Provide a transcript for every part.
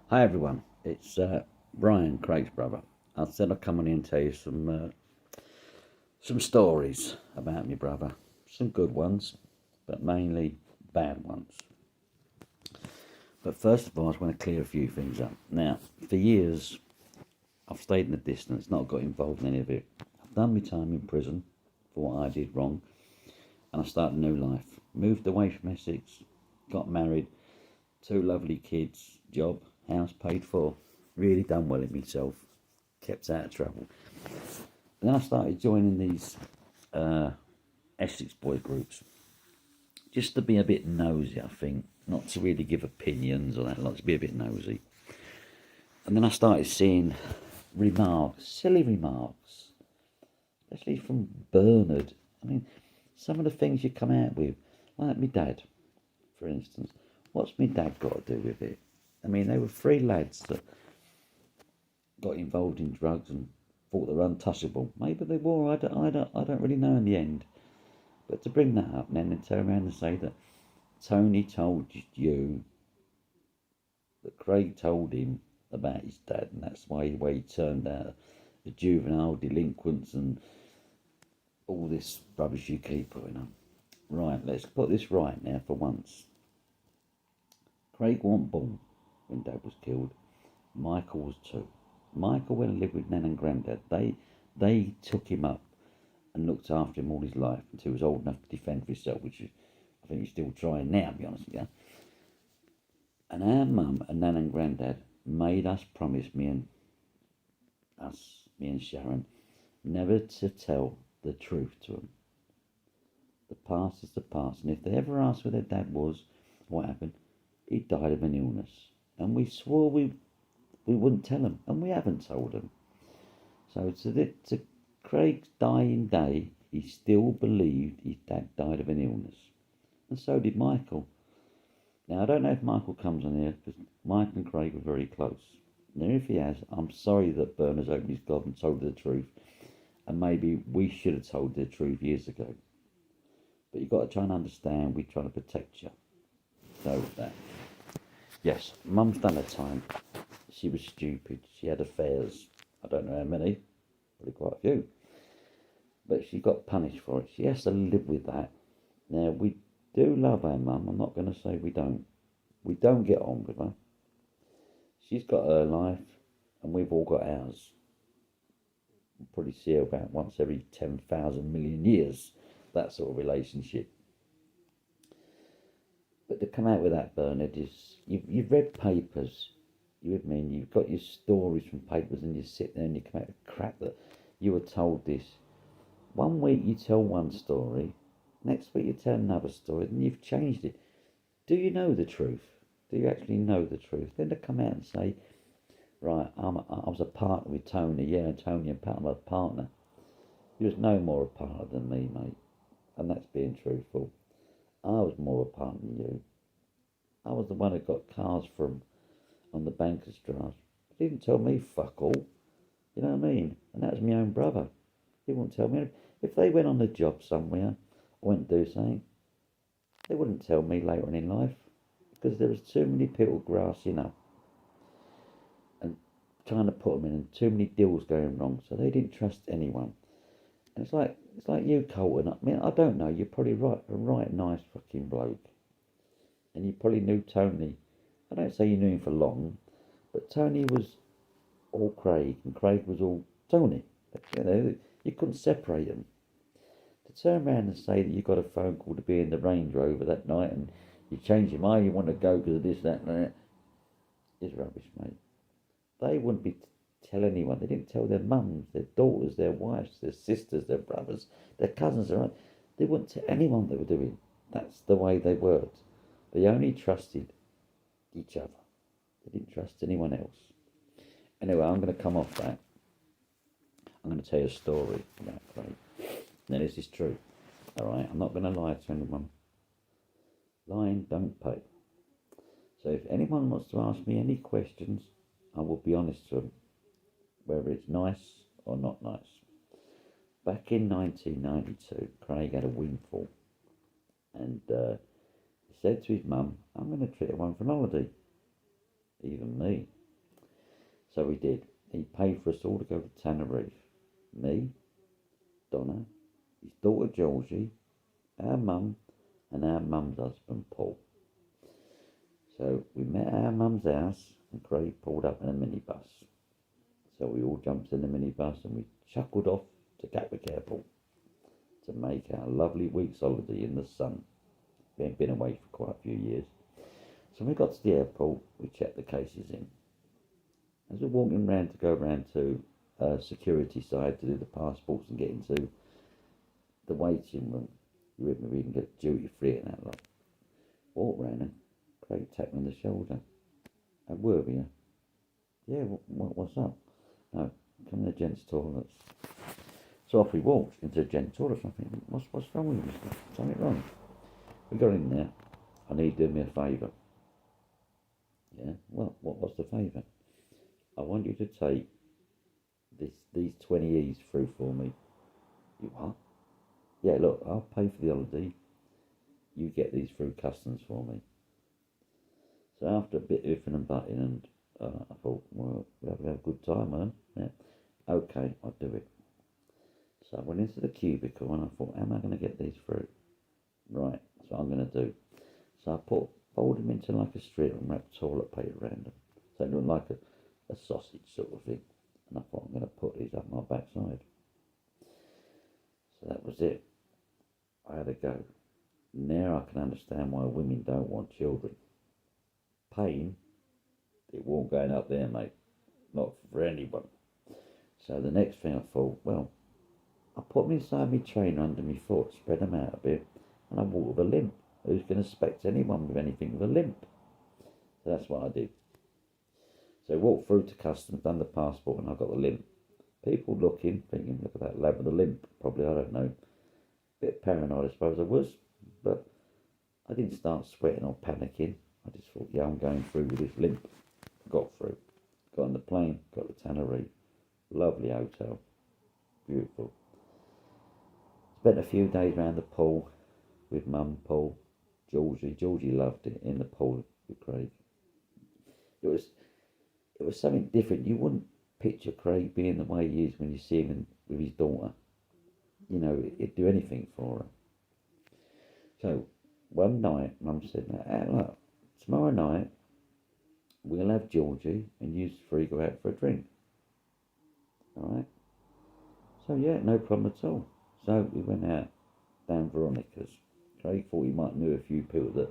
Hi everyone, it's Brian, Craig's brother. I said I'd come on here and tell you some stories about my brother. Some good ones, but mainly bad ones. But first of all, I just want to clear a few things up. Now, for years, I've stayed in the distance, not got involved in any of it. I've done my time in prison for what I did wrong, and I started a new life. Moved away from Essex, got married, two lovely kids, job, house paid for. Really done well in myself, kept out of trouble. Then I started joining these Essex boy groups, just to be a bit nosy, I think. Not to really give opinions or that, like to be a bit nosy. And then I started seeing remarks, silly remarks, especially from Bernard. I mean, some of the things you come out with, like my dad, for instance. What's my dad got to do with it? I mean, they were three lads that got involved in drugs and thought they were untouchable. Maybe they were. I don't really know in the end. But to bring that up and then turn around and say that Tony told you that Craig told him about his dad, and that's why he turned out the juvenile delinquents and all this rubbish you keep putting on. Right, let's put this right now for once. Craig wasn't born when Dad was killed. Michael was too. Michael went and lived with Nan and Grandad. They took him up and looked after him all his life until he was old enough to defend for himself, which I think he's still trying now, to be honest with you. And our mum and Nan and Grandad made us promise, me and Sharon, never to tell the truth to them. The past is the past, and if they ever asked where their dad was, what happened, he died of an illness. And we swore we wouldn't tell them, and we haven't told them. So to Craig's dying day, he still believed his dad died of an illness. And so did Michael. Now, I don't know if Michael comes on here, because Mike and Craig were very close. Now, if he has, I'm sorry that Bernard's opened his gob and told the truth. And maybe we should have told the truth years ago. But you've got to try and understand, we're trying to protect you. So, yes, Mum's done her time. She was stupid. She had affairs. I don't know how many, probably quite a few. But she got punished for it. She has to live with that. Now, we do love our mum. I'm not going to say we don't. We don't get on with her. She's got her life, and we've all got ours. We'll probably see her about once every 10,000 million years, that sort of relationship. But to come out with that, Bernard, is you've read papers. You with me? And you've got your stories from papers, and you sit there and you come out with crap that you were told this. One week you tell one story, next week you tell another story, and you've changed it. Do you know the truth? Do you actually know the truth? Then to come out and say, right, I was a partner with Tony, yeah, Tony and Pat, I'm a partner. You was no more a partner than me, mate. And that's being truthful. I was more a partner than you. I was the one that got cars from on the banker's draft. He didn't tell me fuck all. You know what I mean? And that was my own brother. He wouldn't tell me. If they went on the job somewhere, or went to do something, they wouldn't tell me later on in life. Because there was too many people grassing up and trying to put them in, and too many deals going wrong. So they didn't trust anyone. And it's like you, Colton. I mean, I don't know. You're probably a right nice fucking bloke. And you probably knew Tony. I don't say you knew him for long, but Tony was all Craig, and Craig was all Tony. You know, you couldn't separate them. To turn around and say that you got a phone call to be in the Range Rover that night, and you change your mind, you want to go because of this, that, and that, is rubbish, mate. They wouldn't be tell anyone. They didn't tell their mums, their daughters, their wives, their sisters, their brothers, their cousins. They wouldn't tell anyone they were doing. That's the way they worked. They only trusted each other. They didn't trust anyone else. Anyway, I'm going to come off that. I'm going to tell you a story about Craig. Now, this is true. All right, I'm not going to lie to anyone. Lying don't pay. So if anyone wants to ask me any questions, I will be honest to them, whether it's nice or not nice. Back in 1992, Craig had a windfall, and he said to his mum, I'm going to treat her one for an holiday. Even me. So we did. He paid for us all to go to Tenerife. Me, Donna, his daughter Georgie, our mum, and our mum's husband Paul. So we met at our mum's house, and Craig pulled up in a minibus. So we all jumped in the minibus and we chuckled off to Gatwick Airport to make our lovely week's holiday in the sun. We hadn't been away for quite a few years. So when we got to the airport, we checked the cases in. As we're walking round to go round to security side to do the passports and get into the waiting room, you with me, we can get duty free and that lot. Walk round and Craig tapped me on the shoulder. And were we? Yeah, what's up? No, come in the gents' toilets. So off we walked into the gents' toilets. I think, what's wrong with you? Something wrong? We got in there. I need you to do me a favour. Yeah, well, what's the favour? I want you to take these 20 E's through for me. You what? Yeah, look, I'll pay for the holiday. You get these through customs for me. So after a bit of ifing and butting, and I thought, well, we'll have a good time, man. Yeah. Okay, I'll do it. So I went into the cubicle and I thought, how am I going to get these through? Right, that's what I'm going to do. So I fold them into like a strip and wrap toilet paper around them. So it looked like a sausage sort of thing. And I thought, I'm going to put these up my backside. So that was it. I had to go. Now I can understand why women don't want children. Pain, it won't going up there, mate. Not for anyone. So the next thing I thought, well, I put them inside my trainer under my foot, spread them out a bit, and I walk with a limp. Who's going to expect anyone with anything with a limp? So that's what I did. So I walked through to customs, done the passport, and I got the limp. People looking, thinking, look at that lad with a limp. Probably, I don't know. Bit paranoid, I suppose I was. But I didn't start sweating or panicking. I just thought, yeah, I'm going through with this limp. Got through. Got on the plane, got to Tenerife. Lovely hotel. Beautiful. Spent a few days around the pool with Mum, Paul, Georgie. Georgie loved it in the pool with Craig. It was something different. You wouldn't picture Craig being the way he is when you see him with his daughter. You know, he'd do anything for her. So one night, Mum said, look, tomorrow night we'll have Georgie and you three go out for a drink. All right? So yeah, no problem at all. So we went out down Veronica's. Craig thought he might know a few people that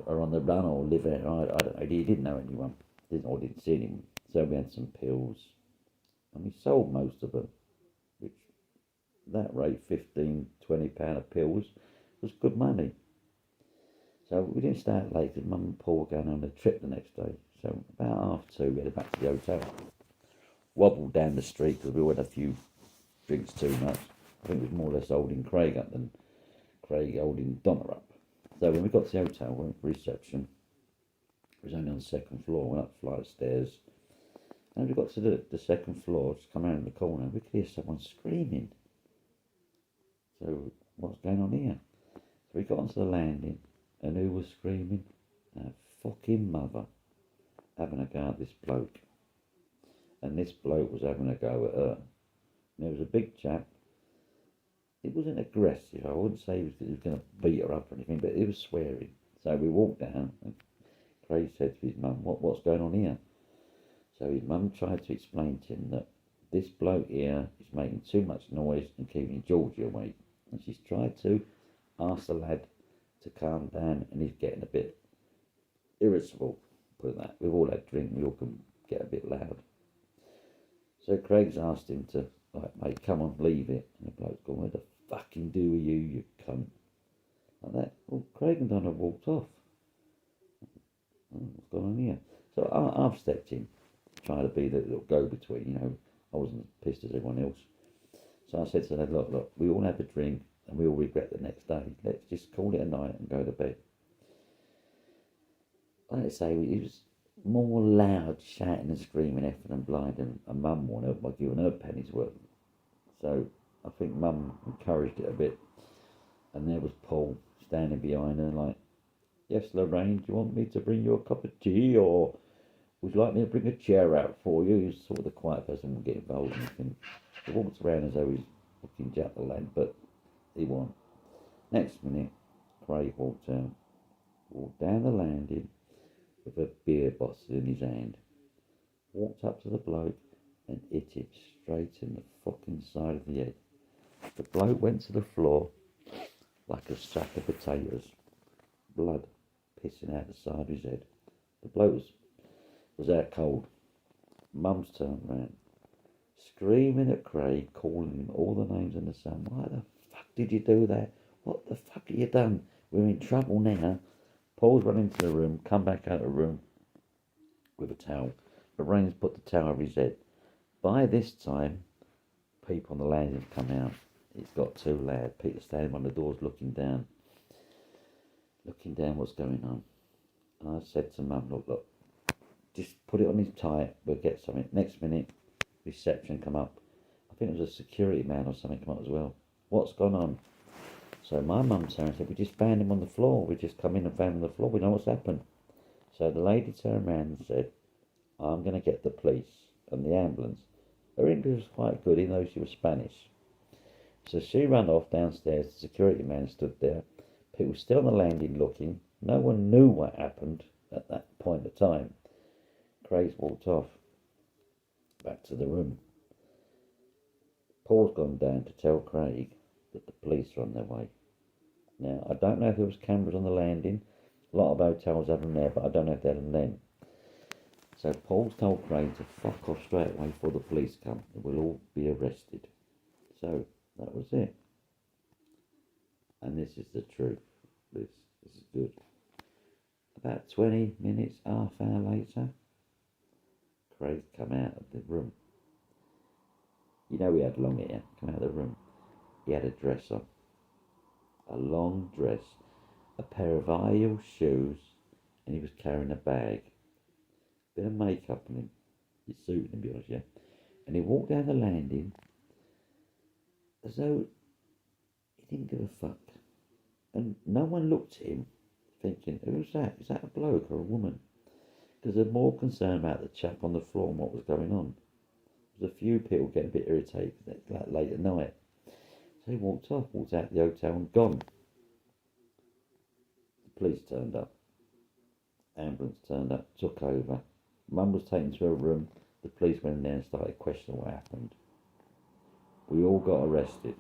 are on the run or live out. I don't know. He didn't know anyone. Didn't see anyone. So we had some pills, and we sold most of them, which that rate, £15-20 a pills, was good money. So we didn't stay out late because Mum and Paul were going on a trip the next day. So about 2:30, we headed back to the hotel. Wobbled down the street because we all had a few drinks too much. I think it was more or less holding Craig up than Craig holding Donna up. So when we got to the hotel, we went for reception. It was only on the second floor. Went up a flight of stairs. And we got to the second floor, just come around the corner, we could hear someone screaming. So what's going on here? So we got onto the landing, and who was screaming? Our fucking mother having a go at this bloke. And this bloke was having a go at her. And there was a big chap. It wasn't aggressive. I wouldn't say he was going to beat her up or anything, but he was swearing. So we walked down, and Craig said to his mum, what's going on here? So his mum tried to explain to him that this bloke here is making too much noise and keeping Georgie awake. And she's tried to ask the lad to calm down, and he's getting a bit irritable, put it that. We've all had drink, we all can get a bit loud. So Craig's asked him to, mate, come on, leave it. And the bloke's gone, where the fucking do are you cunt? Like that. Well, Craig and Donna walked off. What's going on here? So I've stepped in, trying to be the little go-between, you know. I wasn't as pissed as everyone else. So I said to them, look, we all have a drink and we all regret the next day. Let's just call it a night and go to bed. Like I say, it was more loud shouting and screaming, effing and blind, and Mum won out by giving her pennies worth. So I think Mum encouraged it a bit. And there was Paul standing behind her like, yes, Lorraine, do you want me to bring you a cup of tea or would you like me to bring a chair out for you? He's sort of the quiet person, won't get involved in anything. He walks around as though he's looking Jack the Lad, but he won't. Next minute, Craig walked down the landing with a beer bottle in his hand, walked up to the bloke and hit him straight in the fucking side of the head. The bloke went to the floor like a sack of potatoes, blood pissing out the side of his head. The bloke was out cold. Mum's turned round, screaming at Craig, calling him all the names in the sun. Why the fuck did you do that? What the fuck have you done? We're in trouble now. Paul's run into the room, come back out of the room with a towel. Lorraine's put the towel over his head. By this time, people on the landing have come out. It's got too loud. Peter's standing on the doors looking down what's going on. And I said to Mum, look, just put it on his tie, we'll get something. Next minute, reception come up. I think it was a security man or something come up as well. What's gone on? So my mum turned and said, we just found him on the floor. We just come in and found him on the floor. We know what's happened. So the lady turned around and said, I'm going to get the police and the ambulance. Her English was quite good, even though she was Spanish. So she ran off downstairs. The security man stood there. People still on the landing looking. No one knew what happened at that point of time. Craig walked off back to the room. Paul's gone down to tell Craig that the police are on their way. Now, I don't know if there was cameras on the landing. A lot of hotels have them there, but I don't know if they had them then. So Paul's told Craig to fuck off straight away before the police come. And we'll all be arrested. So that was it. And this is the truth. This is good. About 20 minutes, half hour later, Craig come out of the room. You know he had long hair. Come out of the room. He had a dress on. A long dress. A pair of high heel shoes. And he was carrying a bag. Bit of makeup on him. His suit, to be honest, yeah. And he walked down the landing as though he didn't give a fuck. And no one looked at him thinking, who's that? Is that a bloke or a woman? Because they're more concerned about the chap on the floor and what was going on. There's a few people getting a bit irritated like late at night. So he walked out the hotel and gone. The police turned up. Ambulance turned up, took over. Mum was taken to her room. The police went in there and started questioning what happened. We all got arrested.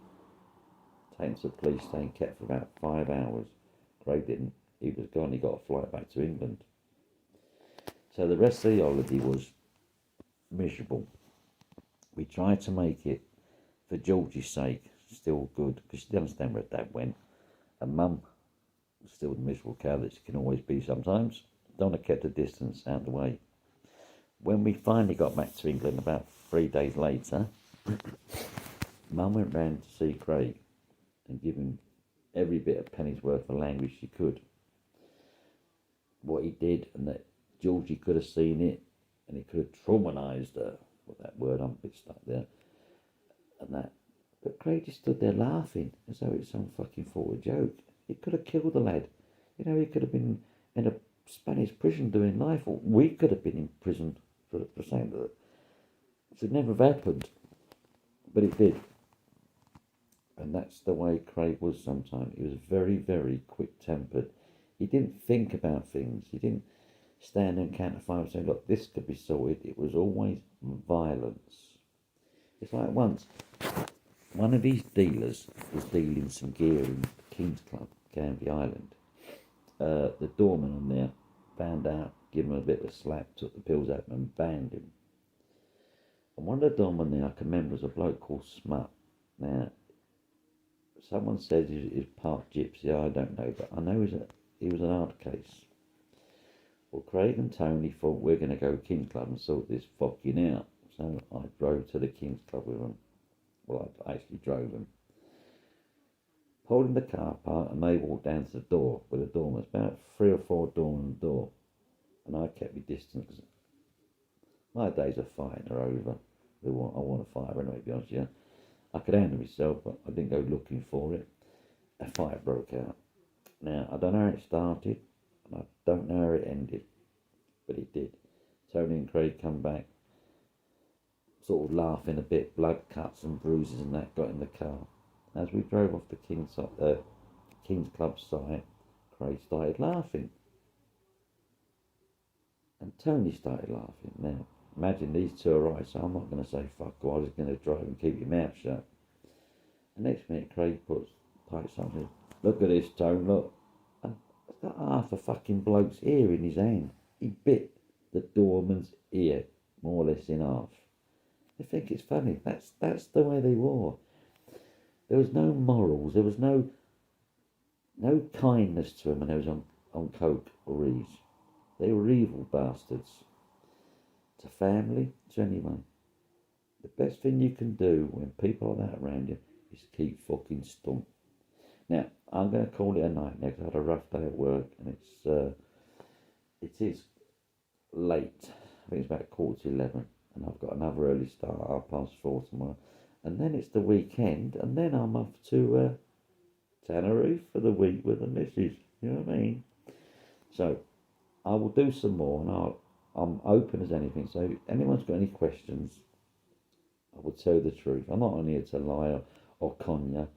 Taken to the police station, kept for about 5 hours. Craig didn't. He was gone. He got a flight back to England. So the rest of the holiday was miserable. We tried to make it, for Georgie's sake, still good, because she didn't understand where Dad went. And Mum was still the miserable cow that she can always be sometimes. Donna kept a distance out of the way. When we finally got back to England, about 3 days later, Mum went round to see Craig and give him every bit of penny's worth of language she could. What he did, and that Georgie could have seen it, and it could have traumatised her. Well, that word, I'm a bit stuck there. And that. But Craig just stood there laughing as though it's some fucking forward joke. It could have killed the lad. You know, he could have been in a Spanish prison doing life, or we could have been in prison for saying that. It should never have happened. But it did. And that's the way Craig was sometimes. He was very, very quick-tempered. He didn't think about things. He didn't stand and count to 5 and say, look, this could be sorted. It was always violence. It's like once, one of his dealers was dealing some gear in King's Club, Canvey Island. The doorman on there found out, gave him a bit of a slap, took the pills out and banned him. And one of the doormen there, I can remember, was a bloke called Smut. Now, someone said he's part gypsy, I don't know, but I know he was an hard case. Well, Craig and Tony thought, we're going to go to King's Club and sort this fucking out. So I drove to the King's Club with them. Well, I actually drove them. Pulled in the car park and they walked down to the door with the doorman. It's about 3 or 4 doors on the door. And I kept my distance because my days of fighting are over. I want to fight anyway, to be honest with you. I could handle myself, but I didn't go looking for it. A fight broke out. Now, I don't know how it started, and I don't know how it ended, but it did. Tony and Craig come back, sort of laughing a bit, blood cuts and bruises and that, got in the car. As we drove off the King's Club site, Craig started laughing. And Tony started laughing. Now, imagine these two are right, so I'm not going to say fuck you, I'm just going to drive and keep your mouth shut. The next minute, Craig takes something. Look at this, Tone, look. And he's got half a fucking bloke's ear in his hand. He bit the doorman's ear, more or less in half. They think it's funny. That's the way they were. There was no morals. There was no kindness to them when they was on coke or ease. They were evil bastards. To family, to anyone. The best thing you can do when people are that around you is keep fucking stum. Now, I'm going to call it a night now because I had a rough day at work and it is late. I think it's about 11:15 and I've got another early start at 4:30 tomorrow. And then it's the weekend and then I'm off to Tenerife for the week with the missus. You know what I mean? So, I will do some more and I'm open as anything. So, if anyone's got any questions, I will tell you the truth. I'm not on here to lie or con you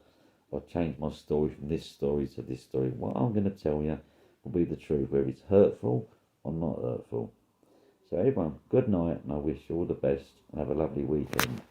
or change my story from this story to this story. What I'm going to tell you will be the truth, whether it's hurtful or not hurtful. So everyone, good night and I wish you all the best and have a lovely weekend.